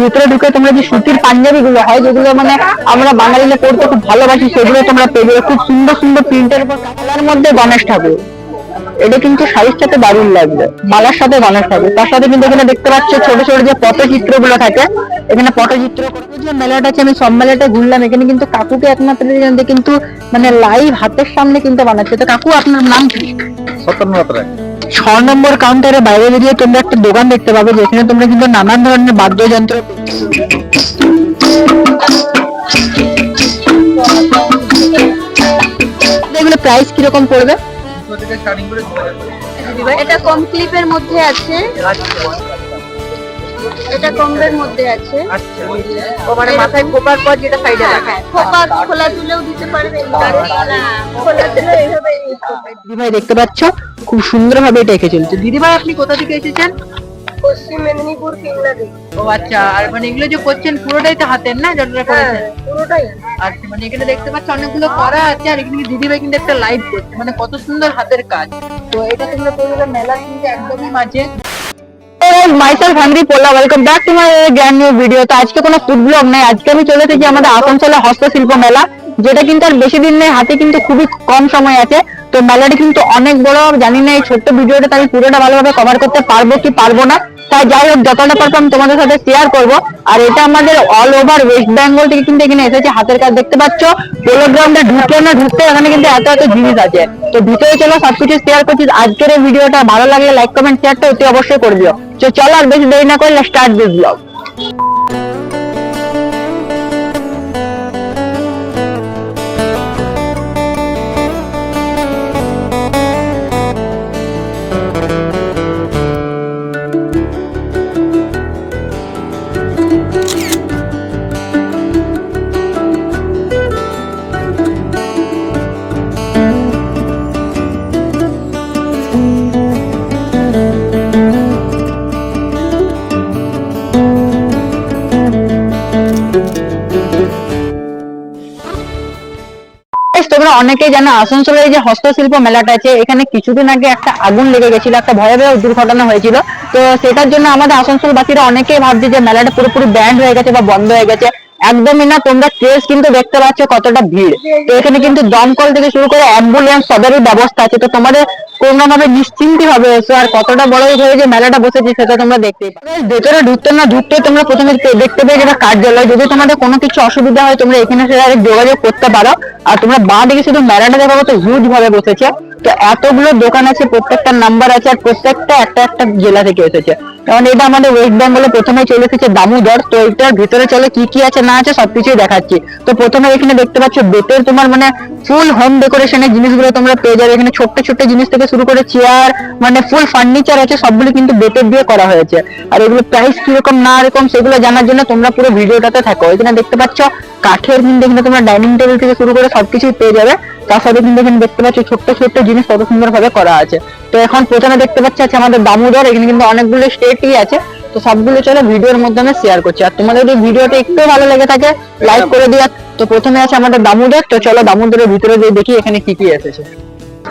ভিতরে ঢুকে তোমরা যে সুতির পাঞ্জাবি গুলো হয়, যেগুলো মানে আমরা বাঙালিরা পড়তে খুব ভালোবাসি, সেগুলো তোমরা পেয়ে যাবে খুব সুন্দর সুন্দর প্রিন্টের উপর। কালার মধ্যে গণেশ ঠাকুর, এটা কিন্তু শাড়ির সাথে দারুণ লাগবে, মালার সাথে গণেশ ঠাকুর। তার সাথে কিন্তু এখানে দেখতে পাচ্ছ ছোট ছোট যে পটচিত্র গুলো থাকে, এখানে পটচিত্র যে মেলাটা আছে, আমি সব মেলাটা ঘুরলাম। এখানে কিন্তু কাকুকে একমাত্র কিন্তু মানে লাইভ হাতের সামনে কিন্তু বানাচ্ছে। তো কাকু, আপনার নাম কি? 6 নম্বর কাউন্টারে বাইরে বেরিয়ে তোমরা একটা দোকান দেখতে পাবে, যেখানে তোমরা কিন্তু নানান ধরনের বাদ্যযন্ত্র, এগুলো প্রাইস কিরকম পড়বে? এটা কম ক্লিপের মধ্যে আছে, এটা কম্বের মধ্যে আছে। ও মানে মাথায় খোপার পর যেটা সাইডে রাখা, খোপা খোলা তুলেও দিতে পারবে, খোলা তুলে এইভাবে। দিদিভাই দেখতে পাচ্ছ খুব সুন্দর ভাবে এটা এঁকে চলছে। দিদিভাই, আপনি কোথা থেকে এসেছেন? পশ্চিম মেদিনীপুর কিংলাদি। ও আচ্ছা, আর মানে এগুলো যে করছেন পুরোটাই তো হাতের না, যতটা করেছেন? পুরোটাই। আচ্ছা, মানে এখানে দেখতে পাচ্ছ অনেকগুলো করা আছে, আর এখানে দিদিভাই কিন্তু একটা লাইভ করছে, মানে কত সুন্দর হাতের কাজ। তো এটা তোমরা পেয়ে মেলা কিন্তু একদমই মাঝে। myself Hungry Pola, welcome back to my brand new video। তো আজকে কোনো ফুড ব্লগ নেই, আজকে আমি চলে এসেছি আমাদের আসানসোলে হস্তশিল্প মেলা, যেটা কিন্তু আর বেশি দিন নেই, হাতে কিন্তু খুবই কম সময় আছে। তো মেলাটি কিন্তু অনেক বড়, জানি না এই ছোট্ট ভিডিওটা আমি পুরোটা ভালোভাবে কভার করতে পারবো কি পারবো না, তাই যাই হোক যতটা পারবো আমি তোমাদের সাথে শেয়ার করব। আর এটা আমাদের অল ওভার ওয়েস্ট বেঙ্গল থেকে কিন্তু এখানে এসেছে হাতের কাজ। দেখতে পাচ্ছ পোলো গ্রাউন্ডে ঢুকতে না ঢুকতে এখানে কিন্তু এত এত জিনিস আছে। তো ভিতরে চলো সবকিছু শেয়ার করছি। আজকের এই ভিডিওটা ভালো লাগলে লাইক কমেন্ট শেয়ারটা অতি অবশ্যই করে দিও। তো চলো আর বেশি দেরি না করলে স্টার্ট দিস ব্লগ। তোমরা অনেকেই জানো আসানসোলের যে হস্তশিল্প মেলাটা আছে, এখানে কিছুদিন আগে একটা আগুন লেগে গেছিল, একটা ভয়াবহ দুর্ঘটনা হয়েছিল। তো সেটার জন্য আমাদের আসানসোলবাসীরা অনেকেই ভাবছে যে মেলাটা পুরোপুরি ব্যান্ড হয়ে গেছে বা বন্ধ হয়ে গেছে। একদমই না, তোমরা ট্রেস কিন্তু দেখতে পাচ্ছ কতটা ভিড়। তো এখানে কিন্তু দমকল থেকে শুরু করে অ্যাম্বুলেন্স সবেরই ব্যবস্থা আছে। তো তোমাদের কোনো ভাবে নিশ্চিন্তি হবে এসো। আর কতটা বড় হয়ে যে মেলাটা বসেছে সেটা তোমরা দেখতেই পাবে। ভেতরে ঢুকতে না ঢুকতে তোমরা প্রথমে দেখতে পেয়ে যাবে কার্যালয়। যদি তোমাদের কোনো কিছু অসুবিধা হয় তোমরা এখানে ডাইরেক্ট যোগাযোগ করতে পারো। আর তোমরা বাঁ দিকে শুধু মেলাটা দেখাবো, তো হিউজ ভাবে বসেছে। তো এতগুলো দোকান আছে, প্রত্যেকটা নাম্বার আছে, আর প্রত্যেকটা একটা একটা জেলা থেকে এসেছে। কারণ এটা আমাদের ওয়েস্ট বেঙ্গলে প্রথমে চলে এসেছে দামোদর। তো এটার ভিতরে চলে কি কি আছে না আছে সবকিছুই দেখাচ্ছি। তো প্রথমে এখানে দেখতে পাচ্ছ বেতের তোমার মানে ফুল হোম ডেকোরেশনের জিনিসগুলো তোমরা পেয়ে যাবে। এখানে ছোট্ট ছোট্ট জিনিস থেকে শুরু করে চেয়ার, মানে ফুল ফার্নিচার আছে, সবগুলো কিন্তু বেতের দিয়ে করা হয়েছে। আর এগুলো প্রাইস কিরকম না এরকম সেগুলো জানার জন্য তোমরা পুরো ভিডিওটাতে থাকো। এখানে দেখতে পাচ্ছ কাঠের কিন্তু এখানে তোমরা ডাইনিং টেবিল থেকে শুরু করে সবকিছুই পেয়ে যাবে। তার সাথে কিন্তু এখানে দেখতে পাচ্ছ ছোট্ট ছোট্ট জিনিস কত সুন্দর ভাবে করা আছে। তো এখন প্রথমে দেখতে পাচ্ছি আছে আমাদের দামোদর। এখানে কিন্তু অনেকগুলো স্টেটই আছে, তো সবগুলো চলো ভিডিওর মাধ্যমে শেয়ার করছি। আর তোমাদের যদি ভিডিওটা একটু ভালো লেগে থাকে লাইক করে দিও। তো প্রথমে আছে আমাদের দামোদর। তো চলো দামোদরের ভিতরে দিয়ে দেখি এখানে কি কি এসেছে।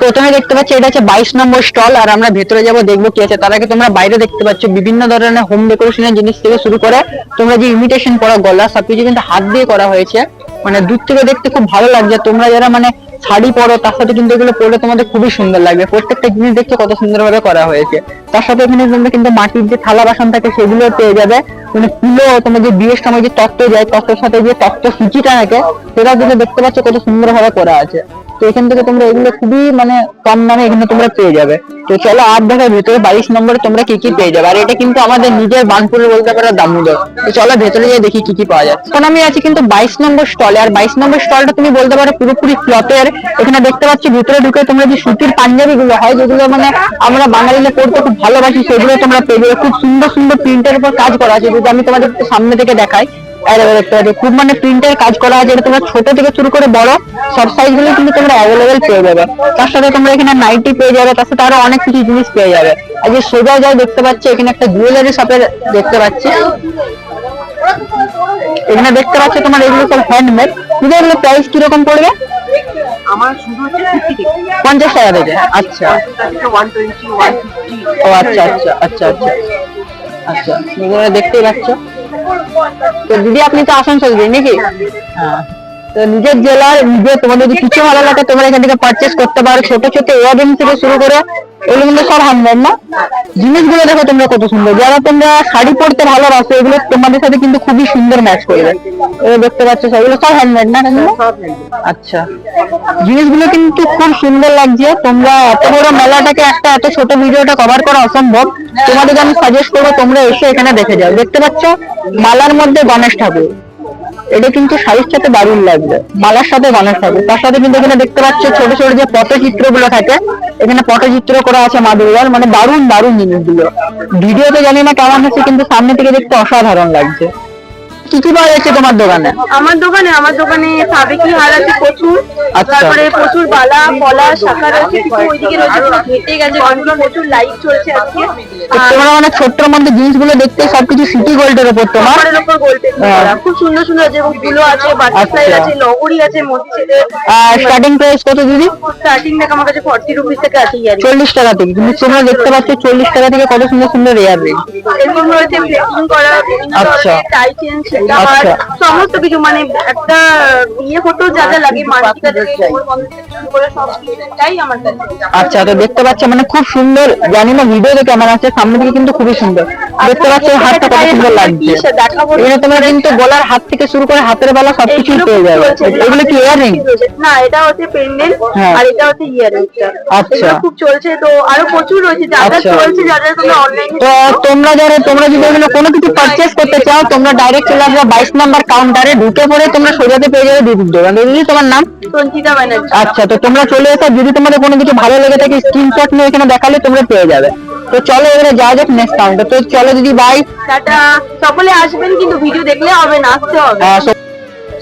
প্রথমে দেখতে পাচ্ছি এটা হচ্ছে 22 নম্বর স্টল, আর আমরা ভেতরে যাবো দেখবো কি আছে। তার আগে তোমরা বাইরে দেখতে পাচ্ছ বিভিন্ন ধরনের হোম ডেকোরেশনের জিনিস থেকে শুরু করে তোমরা যে ইমিটেশন করা গলা সবকিছু কিন্তু হাত দিয়ে করা হয়েছে। মানে দূর থেকে দেখতে খুব ভালো লাগছে। তোমরা যারা মানে শাড়ি পরো তার সাথে কিন্তু এগুলো পরলে তোমাদের খুবই সুন্দর লাগবে। প্রত্যেকটা জিনিস দেখতে কত সুন্দর ভাবে করা হয়েছে। তার সাথে এখানে তোমরা কিন্তু মাটির যে থালা বাসন থাকে সেগুলো পেয়ে যাবে। মানে ফুলও তোমার যে বিয়ের সময় যে তত্ত্ব যায়, তত্ত্বের সাথে যে তত্ত্ব সূচিটা থাকে সেটা কিন্তু দেখতে পাচ্ছ কত সুন্দর ভাবে করা আছে। তো এখান থেকে তোমরা এগুলো খুবই মানে কম দামে এখানে তোমরা পেয়ে যাবে। তো চলো আর দেখার ভেতরে 22 নম্বরে তোমরা কি কি পেয়ে যাবে। আর এটা কিন্তু আমাদের নিজের বানপুরের বলতে পারো দামোদর। তো চলো ভেতরে গিয়ে দেখি কি কি পাওয়া যাচ্ছে। এখন আমি আছি কিন্তু 22 নম্বর স্টলে। আর 22 নম্বর স্টলটা তুমি বলতে পারো পুরোপুরি ক্লথের। এখানে দেখতে পাচ্ছি ভিতরে ঢুকে তোমরা যে সুতির পাঞ্জাবি গুলো হয়, যেগুলো মানে আমরা বাঙালিরা পড়তে খুব ভালোবাসি, সেগুলো তোমরা পেয়ে যাবে। খুব সুন্দর সুন্দর প্রিন্টের উপর কাজ করা আছে। যদি আমি তোমাদের সামনে থেকে দেখাই, খুব মানে প্রিন্টের কাজ করা আছে। এটা তোমরা ছোট থেকে শুরু করে বড় সব সাইজ গুলো কিন্তু তোমরা অ্যাভেলেবেল পেয়ে যাবে। তার সাথে তোমরা এখানে নাইটি পেয়ে যাবে, তার সাথে আরো অনেক কিছু জিনিস পেয়ে যাবে। আর যে সোজা যায় দেখতে পাচ্ছি এখানে একটা জুয়েলারি শপের দেখতে পাচ্ছি। এখানে দেখতে পাচ্ছ তোমার এগুলো সব হ্যান্ডমেড। কিন্তু এগুলো প্রাইস কিরকম পড়বে? আমার শুরু হচ্ছে 50 টাকা থেকে। আচ্ছা, 120 150। ও আচ্ছা আচ্ছা আচ্ছা আচ্ছা আচ্ছা, এগুলো দেখতেই পাচ্ছ। তো দিদি আপনি তো আসানসোল দিয়ে নাকি? হ্যাঁ। তো নিজের জেলার নিজের তোমাদের যদি কিছু ভালো লাগে তোমরা এখান থেকে পারচেস করতে পারো, ছোট ছোট ইয়াররিং থেকে শুরু করে এগুলো কিন্তু সব হ্যান্ডমেড না? জিনিসগুলো দেখো তোমরা কত সুন্দর, যারা তোমরা শাড়ি পরতে ভালোবাসো এগুলো তোমাদের সাথে কিন্তু খুবই সুন্দর ম্যাচ করবে। এগুলো দেখতে পাচ্ছ এগুলো সব হ্যান্ডমেড না? আচ্ছা, জিনিসগুলো কিন্তু খুব সুন্দর লাগছে। তোমরা এত বড় মেলাটাকে একটা এত ছোট ভিডিওটা কভার করা অসম্ভব, তোমাদেরকে আমি সাজেস্ট করবো তোমরা এসে এখানে দেখে যাও। দেখতে পাচ্ছ মালার মধ্যে গণেশ ঠাকুর, এটা কিন্তু শাড়ির সাথে দারুণ লাগবে, মালার সাথে গণেশ ঠাকুর। তার সাথে কিন্তু এখানে দেখতে পাচ্ছ ছোট ছোট যে পটচিত্র গুলো থাকে, এখানে পটচিত্র করা আছে মা দুর্গার, মানে দারুণ দারুণ জিনিসগুলো। ভিডিওতে জানি না কেমন হচ্ছে, কিন্তু সামনে থেকে দেখতে অসাধারণ লাগছে। কি কি পাওয়া যাচ্ছে তোমার দোকানে? আমার দোকানে সাবেকি হার আছে প্রচুর, আচ্ছা। তারপরে প্রচুর বালা পলা শাখা রয়েছে, কিছু ওইদিকে রয়েছে পুরো ঘেটে গেছে, কারণ প্রচুর লাইট চলছে আজকে। তো তোমরা মানে ছোট্টর মধ্যে জিনিসগুলো দেখতে সবকিছু সিটি গোল্ডের উপর তোমার, কাপড়ের উপর গোল্ডেন করা, খুব সুন্দর সুন্দর আছে, এবং গুলো আছে, বাটারফ্লাই আচ্ছা। আছে, নগরী আছে, মতি ছেলে। স্টার্টিং প্রাইস কত দিদি? স্টার্টিং থেকে আমার কাছে 40 রুপিস থেকে আছে ইয়ারিং। 40 টাকা থেকে, কিন্তু তোমরা দেখতে পাচ্ছ 40 টাকা থেকে কত সুন্দর সুন্দর ইয়াররিং। এরকম রয়েছে ফ্লেক্সিং করা, বিভিন্ন আচ্ছা। ধরনের টাই চেন, সেটা আচ্ছা। সমস্ত কিছু, মানে একটা বিয়ে হতেও যা যা লাগে মানচিকা থেকে কোমর বন্ধ থেকে শুরু করে সব কিছুটাই আমার কাছে। আচ্ছা, তো দেখতে পাচ্ছ মানে খুব সুন্দর, জানি না ভিডিওতে কেমন আছে, সামনে থেকে কিন্তু খুবই সুন্দর। দেখতে পাচ্ছ হাতটা কত সুন্দর লাগছে। এখানে তোমরা কিন্তু গলার হাত থেকে শুরু করে হাতের বেলা সবকিছু পেয়ে যাবে। এগুলো কি ইয়াররিং? না, এটা হচ্ছে পেন্ডেন্ট, হ্যাঁ। আর এটা হচ্ছে ইয়ারিংটা। আচ্ছা। খুব চলছে, তো আরো প্রচুর রয়েছে, যা যা আচ্ছা। চলছে, যা যা তোমরা অনলাইনে। তো তোমরা যদি এগুলো কোনো কিছু পারচেস করতে চাও, তোমরা ডাইরেক্ট চলে আসবে 22 নম্বর কাউন্টারে, ঢুকে পড়ে তোমরা সোজাতে পেয়ে যাবে দিদির দোকান। দিদি তোমার নাম? সঞ্চিতা ব্যানার্জি। আচ্ছা, তো তোমরা চলে এসো, যদি তোমাদের কোনো কিছু ভালো লেগে থাকে স্ক্রিনশট নিয়ে এখানে দেখালে তোমরা পেয়ে যাবে। তো চলো এবারে যাওয়া যাক নেক্সট কাউন্টার। তো চলো দিদি, বাই। টাটা। সকলে আসবেন, কিন্তু ভিডিও দেখলে হবে না, আসতে হবে।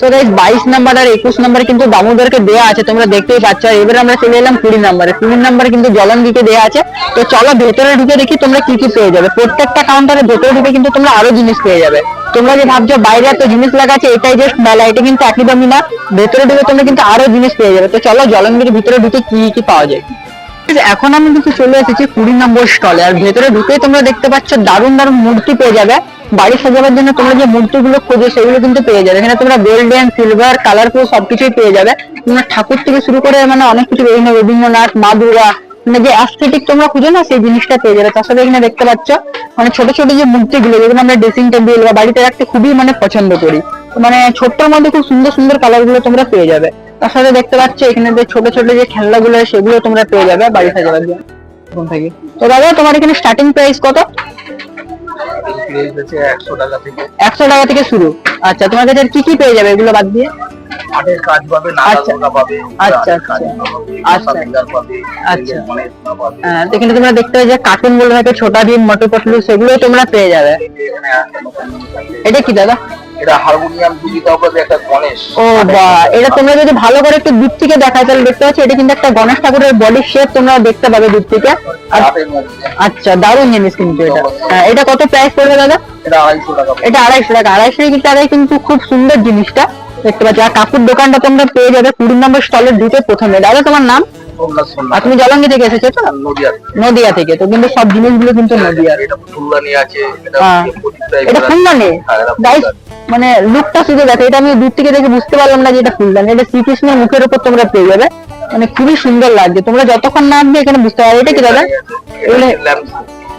তো গাইস 22 নাম্বার আর 21 নাম্বারে কিন্তু দামোদরকে দেয়া আছে, তোমরা দেখতেই পাচ্ছ। আর এবারে আমরা চলে এলাম 20 নাম্বারে। 20 নাম্বারে কিন্তু জলঙ্গিকে দেয়া আছে। তো চলো ভেতরে ঢুকে দেখি তোমরা কি কি পেয়ে যাবে। প্রত্যেকটা কাউন্টারে ভেতরে ঢুকে কিন্তু তোমরা আরো জিনিস পেয়ে যাবে। তোমরা যে ভাবছো বাইরে এত জিনিস লাগা আছে, এটাই জাস্ট মেলা, এটা কিন্তু একদমই না। ভেতরে ঢুকে তোমরা কিন্তু আরো জিনিস পেয়ে যাবে। তো চলো জলঙ্গির ভিতরে ঢুকে কি কি পাওয়া যায়। এখন আমি কিন্তু চলে এসেছি 20 নম্বর স্টলে। আর ভেতরে ঢুকেই তোমরা দেখতে পাচ্ছ দারুণ দারুণ মূর্তি পেয়ে যাবে। বাড়ি সাজাবার জন্য তোমরা যে মূর্তিগুলো খোঁজো সেগুলো কিন্তু পেয়ে যাবে। এখানে তোমরা গোল্ডেন, সিলভার, কালারফুল সবকিছুই পেয়ে যাবে। তোমরা ঠাকুর থেকে শুরু করে মানে অনেক কিছু, বিভিন্ন রবীন্দ্রনাথ, মা দুর্গা, মানে যে অ্যাস্থেটিক তোমরা খুঁজো না সেই জিনিসটা পেয়ে যাবে। তার সাথে এখানে দেখতে পাচ্ছ মানে ছোট ছোট যে মূর্তিগুলো, যেগুলো আমরা ড্রেসিং টেবিল বা বাড়িতে রাখতে খুবই মানে পছন্দ করি, মানে ছোট্টর মধ্যে খুব সুন্দর সুন্দর কালার গুলো তোমরা পেয়ে যাবে। তার সাথে দেখতে পাচ্ছ এখানে যে ছোট ছোট যে খেলনাগুলো সেগুলো তোমরা পেয়ে যাবে বাড়ি সাজাবার জন্য। তো দাদা তোমার এখানে স্টার্টিং প্রাইস কত? 100 টাকা থেকে শুরু। আচ্ছা, তোমার কাছে কি কি পেয়ে যাবে এগুলো বাদ দিয়ে? হাটের কাজ পাবে, আচ্ছা। নানা পাবে, আচ্ছা, কাজ পাবে, আচ্ছা। ফিঙ্গার পাবে, আচ্ছা। পাবে। হ্যাঁ, তো এখানে তোমরা দেখতে পাবে যে কার্টুন গুলো থাকে, ছোটা ভীম, মোটু পতলু, সেগুলো তোমরা পেয়ে যাবে। এটা কি দাদা? এটা হারমোনিয়াম দুইটা পাবে, একটা গণেশ। ও বা, এটা তোমরা যদি ভালো করে একটু দূর থেকে দেখায় তাহলে দেখতে পাচ্ছ এটা কিন্তু একটা গণেশ ঠাকুরের বডি শেপ তোমরা দেখতে পাবে দূর থেকে। হাতের মধ্যে। আচ্ছা, দারুণ জিনিস কিন্তু এটা। হ্যাঁ, এটা কত প্রাইস পড়বে দাদা? এটা 250 টাকা। এটা 250 টাকা। 250 টাকায় কিন্তু খুব সুন্দর জিনিসটা দেখতে পাচ্ছ। আর কাকুর দোকানটা তোমরা পেয়ে যাবে 20 নম্বর স্টলের ঢুকে প্রথমে। দাদা তোমার নাম? আর তুমি জলঙ্গি থেকে এসেছো তো? নদিয়া থেকে। তো কিন্তু সব জিনিসগুলো কিন্তু নদিয়ার। এটা ফুলদানি আছে, এটা ফুলদানি গাইস, মানে লুকটা শুধু দেখো, এটা আমি দূর থেকে দেখে বুঝতে পারলাম না যে এটা ফুলদানি। এটা শ্রীকৃষ্ণের মুখের উপর তোমরা পেয়ে যাবে, মানে খুবই সুন্দর লাগছে। তোমরা যতক্ষণ না আসবে এখানে বুঝতে পারবে। এটা কি দাদা? এগুলো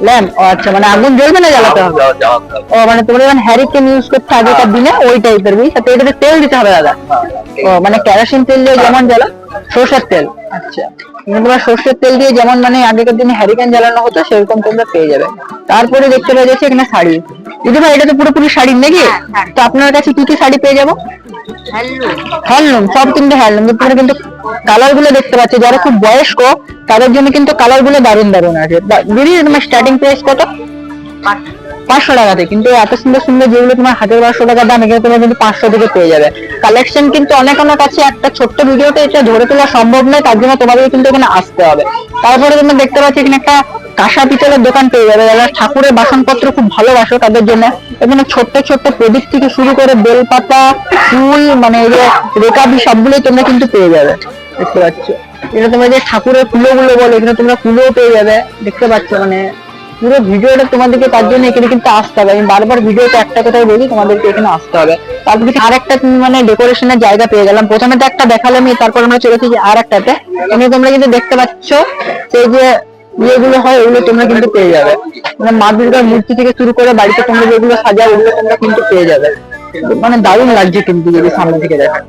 ল্যাম্প। ও আচ্ছা, মানে আগুন জ্বলবে না, জ্বালাতে হবে? ও মানে তোমরা যখন হ্যারিকেন ইউজ করতে আগেকার দিনে ওই টাইপের, সাথে এটাতে তেল দিতে হবে দাদা? ও মানে কেরোসিন তেল দিয়ে যেমন জ্বালা, সরষের তেল। আচ্ছা, তোমরা সরষের তেল দিয়ে যেমন মানে আগেকার দিনে হ্যারিকেন জ্বালানো হতো সেরকম তোমরা পেয়ে যাবে। তারপরে দেখতে পাওয়া যাচ্ছে এখানে শাড়ি। দিদি ভাই এটা তো পুরোপুরি শাড়ি নাকি? তো আপনার কাছে কি কি শাড়ি পেয়ে যাবো? হ্যান্ডলুম, সব কিন্তু হ্যান্ডলুম। তোমরা কিন্তু কালার গুলো দেখতে পাচ্ছ, যারা খুব বয়স্ক তাদের জন্য কিন্তু কালার গুলো দারুণ দারুণ আছে। দিদি তোমার স্টার্টিং প্রাইস কত? 500 টাকাতে। কিন্তু এত সুন্দর সুন্দর যেগুলো তোমার 1200 টাকা দাম, এখানে তোমরা কিন্তু 500 থেকে পেয়ে যাবে। কালেকশন কিন্তু অনেক অনেক আছে, একটা ছোট্ট ভিডিওতে এটা ধরে তোলা সম্ভব নয়, তার জন্য তোমাদের কিন্তু এখানে আসতে হবে। তারপরে তোমরা দেখতে পাচ্ছ এখানে একটা কাঁসা পিতলের দোকান পেয়ে যাবে। যারা ঠাকুরের বাসনপত্র খুব ভালোবাসো তাদের জন্য এখানে ছোট্ট ছোট্ট প্রদীপ থেকে শুরু করে বেলপাতা, ফুল, মানে এই যে রেকাবি সবগুলোই তোমরা কিন্তু পেয়ে যাবে। দেখতে পাচ্ছ এটা তোমরা যে ঠাকুরের কুলো গুলো বলে, এখানে তোমরা কুলোও পেয়ে যাবে। দেখতে পাচ্ছ মানে পুরো ভিডিওটা তোমাদেরকে তার জন্য এখানে কিন্তু আসতে হবে। আমি বারবার ভিডিওতে একটা কথাই বলি, তোমাদেরকে এখানে আসতে হবে। তারপরে আর একটা তুমি মানে ডেকোরেশনের জায়গা পেয়ে গেলাম। প্রথমে তো একটা দেখালাম, তারপর আমরা চলে এসেছি আর একটাতে। এখানে তোমরা কিন্তু দেখতে পাচ্ছ সেই যে ইয়েগুলো হয়, ওগুলো তোমরা কিন্তু পেয়ে যাবে। মানে মা দুর্গার মূর্তি থেকে শুরু করে বাড়িতে তোমরা যেগুলো সাজাও, ওগুলো তোমরা কিন্তু পেয়ে যাবে। মানে দারুণ লাগছে কিন্তু যদি সামনে থেকে দেখা।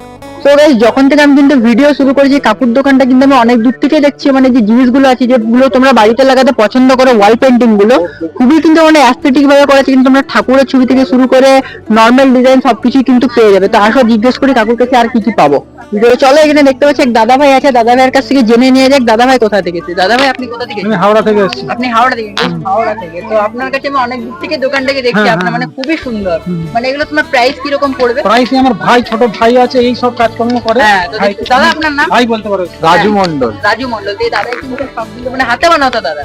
তো গাইস, যখন থেকে আমি কিন্তু ভিডিও শুরু করেছি কাকুর দোকানটা কিন্তু আমি অনেক দূর থেকে দেখছি, মানে যে জিনিসগুলো আছে যেগুলো তোমরা বাড়িতে লাগাতে পছন্দ করো, ওয়াল পেন্টিং গুলো খুবই কিন্তু মানে অ্যাস্থেটিক ভাবে করেছে। কিন্তু তোমরা ঠাকুরের ছবি থেকে শুরু করে নর্মাল ডিজাইন সবকিছুই কিন্তু পেয়ে যাবে। তো আসো জিজ্ঞেস করি কাকুর কাছে আর কি কি পাবো। ভিডিও চলো, এখানে দেখতে পাচ্ছি এক দাদা ভাই আছে, দাদা ভাইয়ের কাছ থেকে জেনে নিয়ে যাক দাদা ভাই কোথা থেকে এসেছে। দাদা ভাই আপনি কোথা থেকে এসেছেন? আমি হাওড়া থেকে এসেছি। আপনি হাওড়া থেকে? হাওড়া থেকে। তো আপনার কাছে আমি অনেক দূর থেকে দোকানটাকে দেখছি, হ্যাঁ, আপনার মানে খুবই সুন্দর। মানে এগুলো তোমার প্রাইস কিরকম পড়বে? প্রাইসে আমার ভাই, ছোট ভাই আছে, এই সব কাজকর্ম করে। হ্যাঁ, তো দাদা আপনার নাম? ভাই বলতে পারো। রাজু মন্ডল। রাজু মন্ডল। এই দাদা কিন্তু সবগুলো মানে হাতে বানাতো দাদা।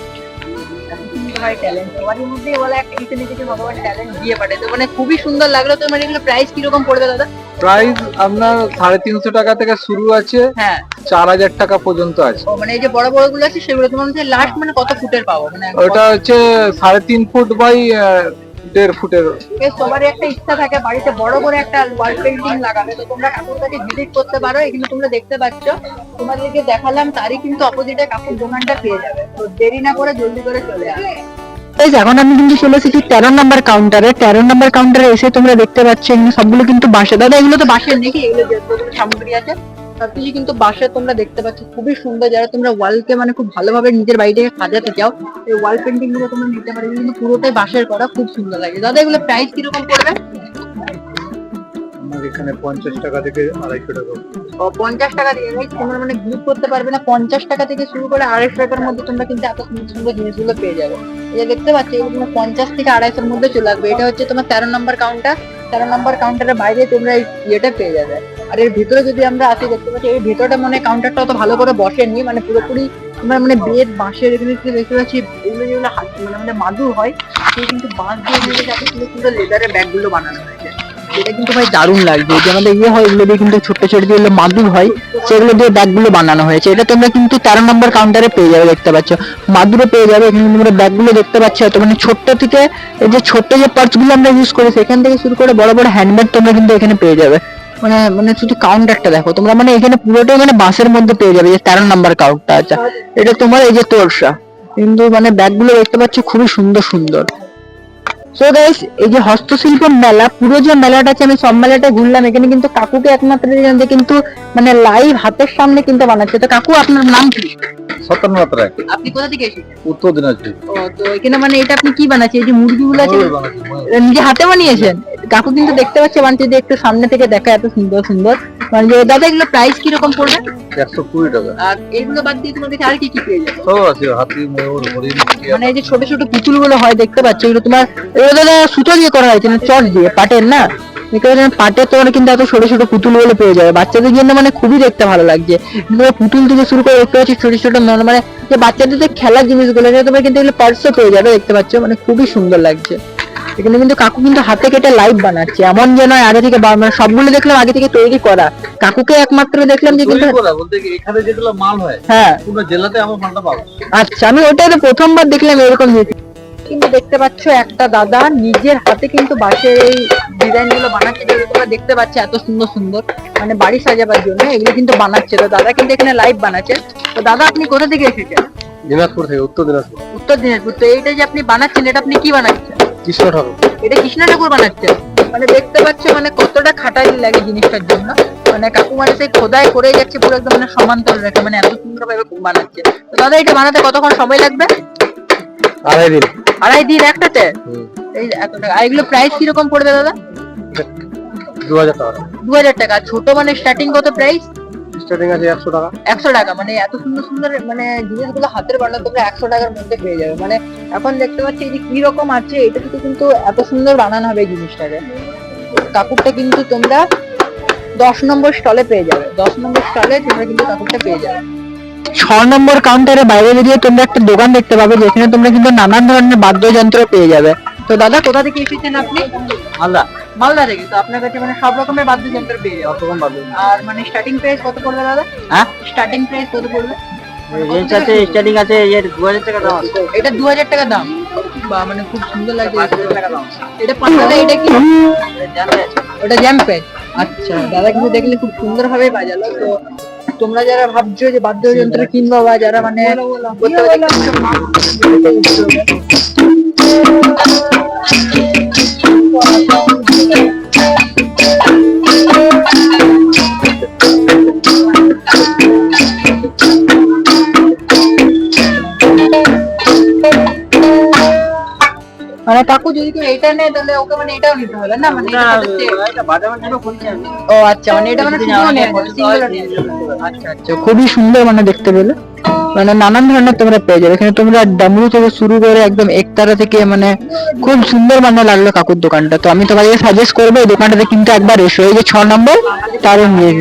ভাই ট্যালেন্ট, সবারই মধ্যে বলে একটা কিছু না কিছু ভগবান ট্যালেন্ট দিয়ে পাঠায়। তো মানে খুবই সুন্দর লাগলো। তো মানে এগুলো প্রাইস কিরকম পড়বে দাদা? প্রাইস আপনার 350 টাকা থেকে শুরু আছে, হ্যাঁ। 4000 টাকা পর্যন্ত আছে। ও মানে এই যে বড় বড় গুলো আছে সেগুলো তোমার মধ্যে লাস্ট মানে কত ফুটের পাবো? মানে ওটা হচ্ছে 3.5 ফুট বাই 1.5 ফুটের। সবারই একটা ইচ্ছা থাকে বাড়িতে বড় করে একটা ওয়াল পেন্টিং লাগাবে। তো তোমরা কাকুর কাছে ভিজিট করতে পারো। এখানে তোমরা দেখতে পাচ্ছ, তোমাদেরকে দেখালাম তারই কিন্তু অপোজিটে কাকুর দোকানটা পেয়ে যাবে। তো দেরি না করে জলদি করে চলে আসো। এখন আমি কিন্তু চলে এসেছি 13 নম্বর কাউন্টারে। 13 নম্বর কাউন্টারে এসে তোমরা দেখতে পাচ্ছ এগুলো সবগুলো কিন্তু বাঁশের। দাদা এগুলো তো বাঁশের নাকি? এগুলো যেগুলো সামগ্রী আছে সবকিছু কিন্তু বাঁশের। তোমরা দেখতে পাচ্ছ খুবই সুন্দর। যারা তোমরা ওয়ালকে মানে খুব ভালোভাবে নিজের বাড়িটাকে সাজাতে চাও, এই ওয়াল পেন্টিং গুলো তোমরা নিতে পারো। কিন্তু পুরোটাই বাঁশের করা, খুব সুন্দর লাগে। দাদা এগুলো প্রাইস কিরকম পড়বে? আমার এখানে 50 টাকা থেকে 250 টাকা। ও 50 টাকা দিয়ে তোমরা মানে গ্রুপ করতে পারবে না। 50 টাকা থেকে শুরু করে 250 টাকার মধ্যে তোমরা কিন্তু এত সুন্দর সুন্দর জিনিসগুলো পেয়ে যাবে। এই যে দেখতে পাচ্ছ এগুলো তোমার 50 থেকে 250 এর মধ্যে চলে আসবে। এটা হচ্ছে তোমার 13 নম্বর কাউন্টার। 13 নম্বর কাউন্টারের বাইরে তোমরা এই ইয়েটা পেয়ে যাবে। আর এর ভিতরে যদি আমরা আসি, দেখতে পাচ্ছি এই ভিতরটা মানে কাউন্টারটা অত ভালো করে বসেনি, মানে পুরোপুরি তোমরা মানে বেড বাঁশের। এখানে দেখতে পাচ্ছি এগুলো যেগুলো মানে মাদুর হয়, সেই কিন্তু বাঁশ দিয়ে সুন্দর সুন্দর লেদারের ব্যাগ গুলো বানানো হয়েছে। এটা কিন্তু ভাই দারুণ লাগছে। যে আমাদের ইয়ে হয়, এগুলো দিয়ে কিন্তু ছোট ছোট যেগুলো মাদুর হয় সেগুলো দিয়ে ব্যাগ গুলো বানানো হয়েছে। এটা তোমরা কিন্তু 13 নম্বর কাউন্টারে পেয়ে যাবে। দেখতে পাচ্ছ মাদুরও পেয়ে যাবে। এখানে তোমরা ব্যাগ গুলো দেখতে পাচ্ছ। তো মানে ছোট্ট থেকে এই যে ছোট্ট যে পার্টস গুলো আমরা ইউজ করি, সেখান থেকে শুরু করে বড় বড় হ্যান্ডব্যাগ তোমরা কিন্তু এখানে পেয়ে যাবে। মানে মানে শুধু কাউন্টারটা দেখো তোমরা, মানে এখানে পুরোটাই মানে বাঁশের মধ্যে পেয়ে যাবে। যে 13 নম্বর কাউন্টার আছে, এটা তোমার এই যে তোরসা। কিন্তু মানে ব্যাগ গুলো দেখতে পাচ্ছ খুবই সুন্দর সুন্দর। সো গাইস, এই যে হস্তশিল্প মেলা, পুরো যে মেলাটা আছে আমি সব মেলাটা ঘুরলাম। এখানে কিন্তু কাকুকে একমাত্র যে কিন্তু মানে লাইভ হাতের সামনে কিন্তু বানাচ্ছে। তো কাকু আপনার নাম কি? সত্যনাথ রায়, আপনি কোথা থেকে এসেছেন? উত্তর দিনাজপুর। ও, তো এখানে মানে এটা আপনি কি বানাচ্ছেন? এই যে মুরগিগুলো আছে নিজে হাতে বানিয়েছেন? কাকু কিন্তু দেখতে পাচ্ছে বানছে, যে একটু সামনে থেকে দেখা এত সুন্দর সুন্দর। মানে যে দাদা এগুলো প্রাইস কিরকম পড়বে? 120 টাকা। আর এগুলো বাদ দিয়ে তোমার কাছে আর কি কি পেয়ে যাবে? সব আছে, হাতি, ময়ূর, হরিণ। মানে এই যে ছোট ছোট পুতুল গুলো হয় দেখতে পাচ্ছ, এগুলো তোমার এগুলো দাদা সুতো দিয়ে করা হয়েছে না চট দিয়ে, পাটের না? পাটের তোমার কিন্তু এত ছোট ছোট পুতুল গুলো পেয়ে যাবে বাচ্চাদের জন্য। মানে খুবই দেখতে ভালো লাগছে। পুতুল থেকে শুরু করে দেখতে পাচ্ছি ছোট ছোট মানে যে বাচ্চাদের যে খেলার জিনিসগুলো, তোমরা কিন্তু এগুলো পার্সও পেয়ে যাবে। দেখতে পাচ্ছ মানে খুবই সুন্দর লাগছে। এখানে কিন্তু কাকু কিন্তু হাতে কেটে লাইভ বানাচ্ছে, এমন যে নয় আগে থেকে মানে সবগুলো দেখলাম আগে থেকে তৈরি করা। কাকুকে একমাত্র দেখলাম যে কিন্তু বলতে কি এখানে যেগুলো মাল হয়, হ্যাঁ পুরো জেলাতে আমার মালটা পাবো। আচ্ছা, আমি ওটাই তো প্রথমবার দেখলাম এরকম জিনিস। কিন্তু দেখতে পাচ্ছ একটা দাদা নিজের হাতে কিন্তু বাঁশের এই ডিজাইন গুলো বানাচ্ছে, যেগুলো তোমরা দেখতে পাচ্ছ এত সুন্দর সুন্দর, মানে বাড়ি সাজাবার জন্য এগুলো কিন্তু বানাচ্ছে। তো দাদা কিন্তু এখানে লাইভ বানাচ্ছে। তো দাদা আপনি কোথা থেকে এসেছেন? দিনাজপুর থেকে, উত্তর দিনাজপুর। উত্তর দিনাজপুর। তো এইটা যে আপনি বানাচ্ছেন, এটা আপনি কি বানাচ্ছেন? কৃষ্ণ ঠাকুর। এটা কৃষ্ণ ঠাকুর বানাচ্ছেন? মানে দেখতে পাচ্ছ মানে কতটা খাটালি লাগে জিনিসটার জন্য। মানে কাকু মানে সেই খোদাই করে যাচ্ছে পুরো একদম মানে সমান্তর রেখে, মানে এত সুন্দর ভাবে বানাচ্ছে। তো দাদা এটা বানাতে কতক্ষণ সময় লাগবে? 2.5 দিন। 2.5 দিন একটাতে? এই এত টাকা। আর এগুলো প্রাইস কিরকম পড়বে দাদা? 2000 টাকা। 2000 টাকা। ছোট মানে স্টার্টিং কত প্রাইস? স্টার্টিং আছে 100 টাকা। 100 টাকা। মানে এত সুন্দর সুন্দর মানে জিনিসগুলো হাতের বানানো তোমরা 100 টাকার মধ্যে পেয়ে যাবে। মানে এখন দেখতে পাচ্ছি এই যে কি রকম আছে, এটা থেকে কিন্তু এত সুন্দর বানানো হবে এই জিনিসটাকে। কাপড়টা কিন্তু তোমরা 10 নম্বর স্টলে পেয়ে যাবে। 10 নম্বর স্টলে তোমরা কিন্তু কাপড়টা পেয়ে যাবে। 6 নম্বর কাউন্টারে বাইরে বেরিয়ে তোমরা একটা দোকান দেখতে পাবে, যেখানে তোমরা কিন্তু নানান ধরনের বাদ্যযন্ত্র পেয়ে যাবে। তো দাদা কোথা থেকে এসেছেন আপনি? মালদা। মালদা থেকে। তো আপনার কাছে মানে সব রকমের বাদ্যযন্ত্র পেয়ে যাবে। কত কম পাবে? আর মানে স্টার্টিং প্রাইস কত পড়বে দাদা? হ্যাঁ, স্টার্টিং প্রাইস কত পড়বে? রেঞ্জ আছে, স্টার্টিং আছে এর 2000 টাকা দাম আছে। এটা 2000 টাকা দাম। বা মানে খুব সুন্দর লাগছে। এটা পাতালে এটা কি? ওটা জ্যাম প্যাড। আচ্ছা, দাদা কিন্তু দেখলে খুব সুন্দর ভাবে বাজালো। তো তোমরা যারা ভাবছো যে বাদ্যযন্ত্র কিনবা বা যারা মানে করতে মানে কাকু যদি কেউ এটা নেয় তাহলে ওকে মানে এটাও নিতে হবে না, মানে ও আচ্ছা, মানে এটা মানে আচ্ছা আচ্ছা, খুবই সুন্দর মানে দেখতে পেলে মানে নানান ধরনের তোমরা পেয়ে যাবে এখানে। তোমরা ডামরু থেকে শুরু করে একদম একতারা থেকে মানে খুব সুন্দর মানে লাগলো কাকুর দোকানটা। তো আমি তোমাকে সাজেস্ট করবো এই দোকানটাতে কিন্তু একবার এসো। এই যে 6 নম্বর তারও নিয়ে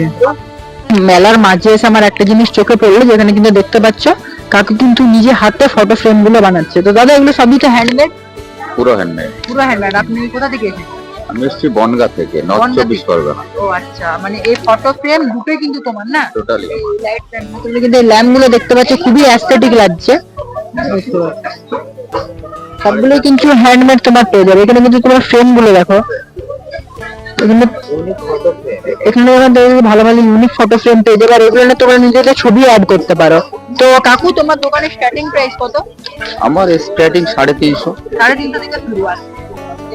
মেলার মাঝে এসে আমার একটা জিনিস চোখে পড়লো, যেখানে কিন্তু দেখতে পাচ্ছ কাকু কিন্তু নিজে হাতে ফটো ফ্রেম গুলো বানাচ্ছে। তো দাদা এগুলো সবই তো হ্যান্ডমেড? পুরো হ্যান্ডমেড। পুরো হ্যান্ডমেড। আপনি কোথা থেকে এসেছেন? আমি এসেছি বনগা থেকে, নর্থ 24 পরগনা। ও আচ্ছা, মানে এই ফটো ফ্রেম দুটোই কিন্তু তোমার না? টোটালি। লাইট ল্যাম্প, তুমি কিন্তু এই ল্যাম্প গুলো দেখতে পাচ্ছ খুবই অ্যাস্থেটিক লাগছে। সবগুলো কিন্তু হ্যান্ডমেড তোমার পেয়ে যাবে। এখানে কিন্তু তোমার ফ্রেম গুলো দেখো, এখানে ভালো ভালো ইউনিক ফটো ফ্রেম পেয়ে যাবে। আর এগুলো তোমরা নিজেদের ছবি অ্যাড করতে পারো। তো কাকু তোমার দোকানের স্টার্টিং প্রাইস কত? আমার স্টার্টিং 350। 350 থেকে শুরু। আর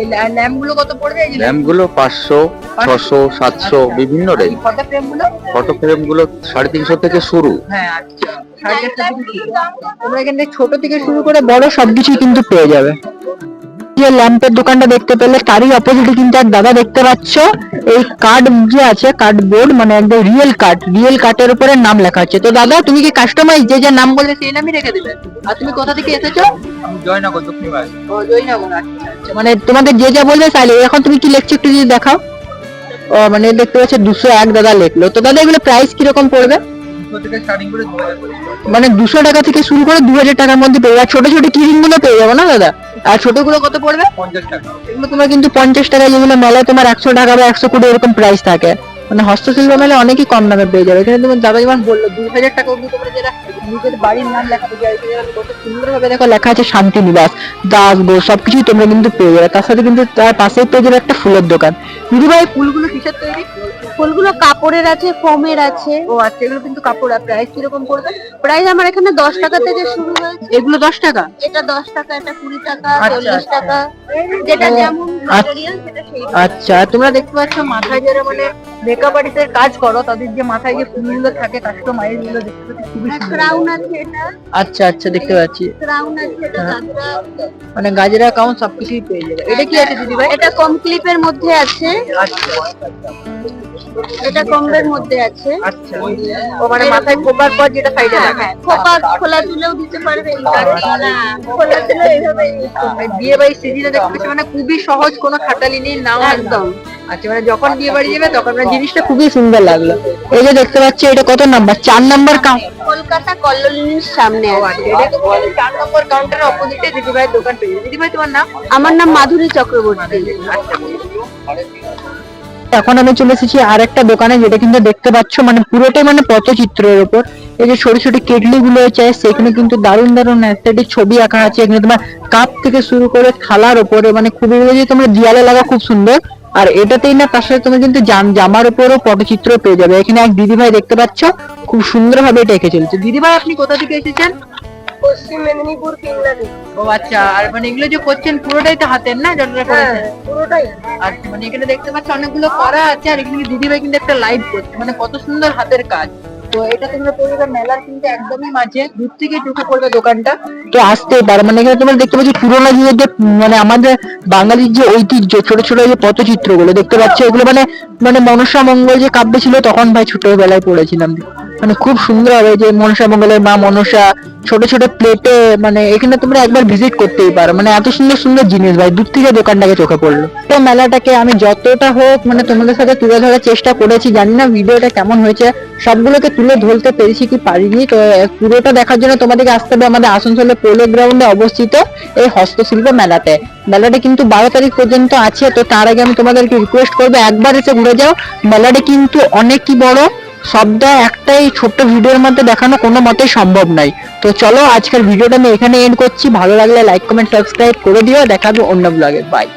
এই ল্যাম্প গুলো কত পড়বে? এই ল্যাম্প গুলো 500, 600, 700 বিভিন্ন রেঞ্জ। ফটো ফ্রেম গুলো? ফটো ফ্রেম গুলো 350 থেকে শুরু। হ্যাঁ আচ্ছা, 450 থেকে শুরু। তোমরা এখানে ছোট থেকে শুরু করে বড় সবকিছুই কিন্তু পেয়ে যাবে। যে ল্যাম্পের দোকানটা দেখতে পেলে তারই অপোজিটে কিন্তু এক দাদা দেখতে পাচ্ছ এই কার্ড যে আছে, কার্ড বোর্ড মানে একদম রিয়েল কার্ডের উপরে নাম লেখা আছে। তো দাদা তুমি কি কাস্টমাইজ যে যে নাম বলবে সেই নামই রেখে দিবে? আর তুমি কোথা থেকে এসেছো? জয়নগর, দক্ষিণ ভাই। ও জয়নগর। আচ্ছা আচ্ছা, মানে তোমাদের যে যা বলবে তাই। এখন তুমি কি লিখছো একটু যদি দেখাও। ও মানে দেখতে পাচ্ছ 201 দাদা লিখলো। তো দাদা এগুলো প্রাইস কিরকম পড়বে? 200 থেকে স্টার্টিং করে 2000 করে। মানে 200 টাকা থেকে শুরু করে 2000 টাকার মধ্যে পেয়ে যাবে। ছোট ছোট কিরিং গুলো পেয়ে যাবো না দাদা? আর ছোটগুলো কত পড়বে? 50 টাকা। এগুলো তোমার কিন্তু 50 টাকা, যেগুলো মেলায় তোমার 100 টাকা বা 120 এরকম প্রাইস থাকে। মানে হস্তশিল্প মেলায় অনেকই কম দামে পেয়ে যাবে। এখানে তোমার দাদা যেমন বললো 2000 টাকা অব্দি তোমরা যেটা নিজের বাড়ির নাম লেখাতে চাই, কত সুন্দর ভাবে দেখো লেখা আছে শান্তিনিবাস, দাস গো, সবকিছুই তোমরা কিন্তু পেয়ে যাবে। তার সাথে কিন্তু তার পাশেই পেয়ে যাবে একটা ফুলের দোকান। দিদি ভাই ফুলগুলো কিসের তৈরি? ফুলগুলো কাপড়ের আছে, ফোমের আছে। ও আচ্ছা, এগুলো কিন্তু কাপড়। আর প্রাইস কিরকম পড়বে? প্রাইস আমার এখানে 10 টাকা থেকে শুরু হয়েছে। এগুলো 10 টাকা? এটা 10 টাকা, এটা 20 টাকা, আচ্ছা, 40 টাকা, যেটা যেমন ম্যাটেরিয়াল সেটা সেই। আচ্ছা, তোমরা দেখতে পাচ্ছ মাথায় যারা মানে মেকআপ আর্টিস্টের কাজ করো তাদের যে মাথায় যে ফুলগুলো থাকে কাস্টমাইজ গুলো দেখতে পাচ্ছি খুবই সুন্দর। ক্রাউন আছে এটা। আচ্ছা আচ্ছা, দেখতে পাচ্ছি ক্রাউন আছে, এটা গাজরা, মানে গাজরা কাউন সবকিছুই পেয়ে যাবে। এটা কি আছে দিদি ভাই? এটা কম ক্লিপের মধ্যে আছে। আচ্ছা এটা কম্বের মধ্যে আছে। আচ্ছা, ও মানে মাথায় খোপার পর যেটা সাইডে রাখে। খোপা খোলা তুলেও দিতে পারবে, খোলা তুলে এইভাবে বিয়ে বাড়ির সিজনে দেখতে পাচ্ছি মানে খুবই সহজ, কোনো খাটালি নেই নাও একদম। আচ্ছা, মানে যখন বিয়ে বাড়ি যাবে তখন মানে জিনিসটা খুবই সুন্দর লাগলো। এই যে দেখতে পাচ্ছি এটা কত নাম্বার? 4 number counter. কলকাতা কল্লোলিনীর সামনে আছে। এটা তো 4 নম্বর কাউন্টারের অপোজিটে দিদি ভাইয়ের দোকান পেয়ে যাবে। দিদি ভাই তোমার নাম? আমার নাম মাধুরী চক্রবর্তী। এখন আমি চলে এসেছি আর একটা দোকানে, যেটা কিন্তু দেখতে পাচ্ছ মানে পুরোটাই মানে পটচিত্রের উপর। এই যে ছোট ছোট কেটলি গুলো আছে সেখানে কিন্তু দারুণ দারুণ অ্যাস্থেটিক ছবি আঁকা আছে। এখানে তোমার কাপ থেকে শুরু করে থালার উপরে মানে খুবই, যদি তোমরা দেয়ালে লাগা খুব সুন্দর। আর এটাতেই না তার সাথে তুমি কিন্তু জামার উপরও পটচিত্র পেয়ে যাবে। এখানে এক দিদি ভাই দেখতে পাচ্ছ খুব সুন্দর ভাবে এটা এঁকে চলছে। দিদি ভাই আপনি কোথা থেকে এসেছেন? পশ্চিম মেদিনীপুর কিংলারি। ও আচ্ছা, আর মানে এগুলো যে করছেন পুরোটাই তো হাতের না, যতটা করেছেন? পুরোটাই। আর মানে এখানে দেখতে পাচ্ছ অনেকগুলো করা আছে। আর এখানে দিদি ভাই কিন্তু একটা লাইভ করছে, মানে কত সুন্দর হাতের কাজ। তো এটা তোমরা পড়বে মেলার কিন্তু একদমই মাঝে, দূর থেকে চোখে পড়বে দোকানটা। তো আসতেই পারো, মানে এখানে তোমরা দেখতে পাচ্ছ পুরোনো যুগের যে মানে আমাদের বাঙালির যে ঐতিহ্য, ছোট ছোট যে পটচিত্র গুলো দেখতে পাচ্ছ, এগুলো মানে মানে মনসা মঙ্গল যে কাব্য ছিল তখন ভাই ছোটবেলায় পড়েছিলাম। মানে খুব সুন্দর হবে যে মনসা মঙ্গলের মা মনসা ছোট ছোট প্লেটে, মানে এখানে তোমরা একবার ভিজিট করতেই পারো। মানে এত সুন্দর সুন্দর জিনিস ভাই দূর থেকে দোকানটাকে চোখে পড়লো। তো মেলাটাকে আমি যতটা হোক মানে তোমাদের সাথে তুলে ধরার চেষ্টা করেছি, জানি না ভিডিওটা কেমন হয়েছে, সবগুলোকে তুলে ধরতে পেরেছি কি পারিনি। তো পুরোটা দেখার জন্য তোমাদেরকে আসতে হবে আমাদের আসানসোলের পোলো গ্রাউন্ডে অবস্থিত এই হস্তশিল্প মেলাতে। মেলাটা কিন্তু 12 তারিখ পর্যন্ত আছে। তো তার আগে আমি তোমাদেরকে রিকোয়েস্ট করবো একবার এসে ঘুরে যাও। মেলাটা কিন্তু অনেকই বড়, সবটা একটাই ছোট্ট ভিডিওর মধ্যে দেখানো কোনো মতেই সম্ভব নয়। তো চলো আজকের ভিডিওটা আমি এখানে এন্ড করছি। ভালো লাগলে লাইক কমেন্ট সাবস্ক্রাইব করে দিও। দেখা হবে অন্য ব্লগে। বাই।